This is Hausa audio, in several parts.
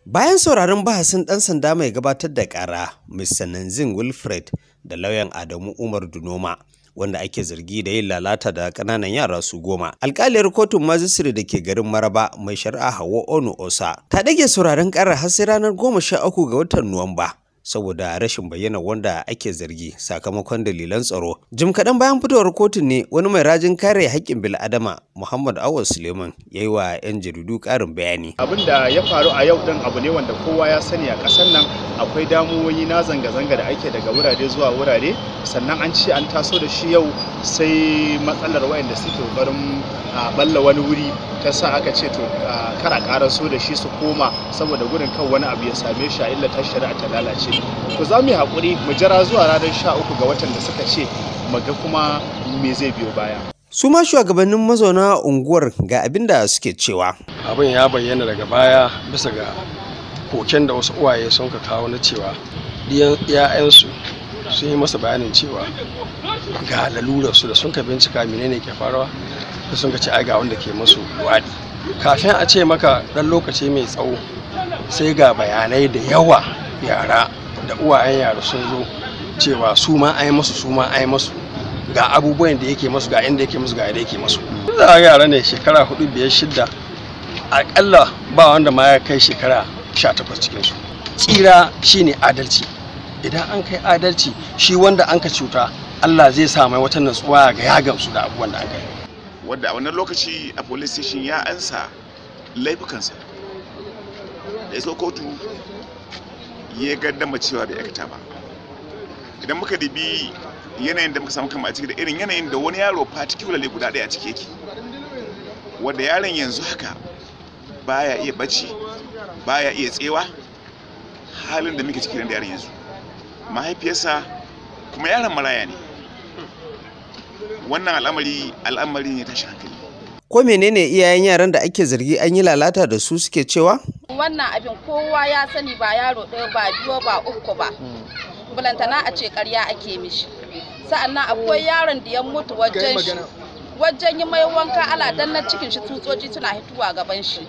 Bayan sauraron bahasin ɗan sanda mai gabatar da ƙara, Mr. Nanzin Wilfred da lauyan Adamu Umar Dunoma, wanda ake zargi da yin lalata da ƙananan yara su 10. Alƙaliyar kotun majistare da ke garin Maraba mai shari'a Hauwa Onu Osa ta ɗage sauraron ƙarar har sai ranar 13 ga watan Nuwamba. Saboda rashin bayyana wanda ake zargi sakamakon dalilan tsaro. Jim kaɗan bayan fitowar kotun ne wani mai rajin kare haƙƙin bil'adama Muhammad Awal Suleiman ya yi wa 'yan jaridu ƙarin bayani. Abin da ya faru a yau ɗin abu ne wanda kowa ya sani a ƙasar nan. Akwai damuwoyi na zanga-zanga da ake daga wurare zuwa wurare, sannan an ce an taso da shi yau sai matsalar wayanda suke ƙoƙarin balla wani wuri ta sa aka ce to kara ƙaraso da shi su koma saboda gudun kan wani abu ya same shi a illa ta shari'a ta lalace. To za mu yi haƙuri mu jira zuwa ranar 13 ga watan da suka ce mu ga kuma me zai biyo baya. Su ma shugabannin mazauna unguwar ga abin da suke cewa. Abin ya bayyana daga baya bisa ga koken da wasu uwaye sun ka kawo na cewa ‘ya'yansu sun yi masa bayanin cewa ga lalurarsu da sun ka bincika menene ke faruwa da sun ka ce ai ga wanda ke musu luwadi. Kafin a ce maka ɗan lokaci mai tsawo sai ga bayanai da yawa yara da uwayen yara sun zo cewa su ma ai masu ga abubuwan da yake masu ga inda yake musu ga yadda yake masu. Za a yara ne shekara 4, 5, 6 akalla ba wanda ma ya kai shekara 18 cikinsu. Tsira shine adalci. Idan an kai adalci shi wanda an ka cuta Allah zai sa mai wata natsuwa ga ya gamsu da abubuwan da aka yi. Wanda a wannan lokaci a police station ya ansa laifukansa da ya so kotu ya gaddama cewa bai aikata ba. Idan muka dibi yanayin da muka samu kama a ciki da irin yanayin da wani yaro particularly guda ɗaya a ciki yake, wanda yaron yanzu haka baya iya bacci, baya iya tsewa, halin da muke ciki da yaron yanzu. Mahaifiyarsa kuma yaron maraya ne. Wannan al'amari ne tashin hankali. Ko menene iyayen yaran da ake zargi an yi lalata da su suke cewa? Wannan abin kowa ya sani, ba yaro ɗaya ba 2 ba 3 ba. Bulantana a ce ƙarya ake mishi. Sa'annan akwai yaron da ya mutu wajen yi mai wanka ala dan na cikin shi tsutsotsi suna hituwa gaban shi.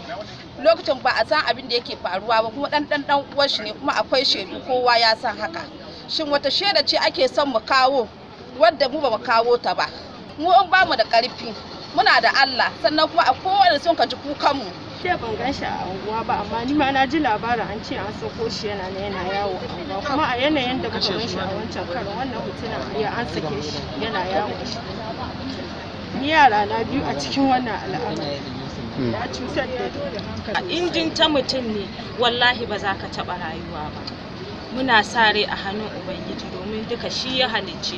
Lokacin ba a san abin da yake faruwa ba, kuma dan uwan shi ne, kuma akwai shaidu kowa ya san haka. Shin wata shaida ce ake son mu kawo wadda mu ba mu kawo ta ba? Mu in ba mu da ƙarfi muna da Allah, sannan kuma a kowane sun ka ji kukan mu. Sai ban gan shi a unguwa ba, amma ni ma na ji labarin an ce an sako shi yana yawo a unguwa, kuma a yanayin da muka gan shi a wancan karon wannan mutumin ya an sake shi yana yawo. Ni yara na 2 a cikin wannan al'amari. Ya cutar da injin ta mutum ne, wallahi ba za ka taɓa rayuwa ba. Muna sa rai a hannun Ubangiji domin duka shi ya halicce.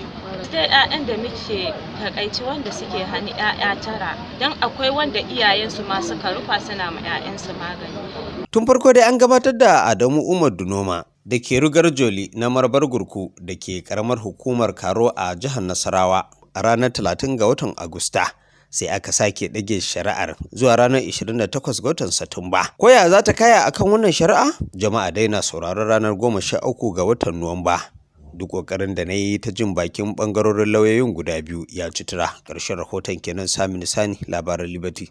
Sai 'ya'yan da muke takaici wanda suke hani 'ya'ya 9, don akwai wanda iyayensu ma suka rufa suna ma 'ya'yansu magani. Tun farko dai an gabatar da Adamu Umar Dunoma da ke rugar juli na Marabar Gurku da ke karamar hukumar Karo a jihar Nasarawa a ranar 30 ga watan Agusta. Sai aka sake ɗage shari'ar zuwa ranar 28 ga watan Satumba. Koya za ta kaya akan wannan shari'a? Jama'a dai na sauraron ranar 13 ga watan Nuwamba. Duk ƙoƙarin da na yi ta jin bakin ɓangarorin lauyoyin guda biyu ya ci tura. Ƙarshen rahoton kenan, Sami Nisani, labaran Liberty.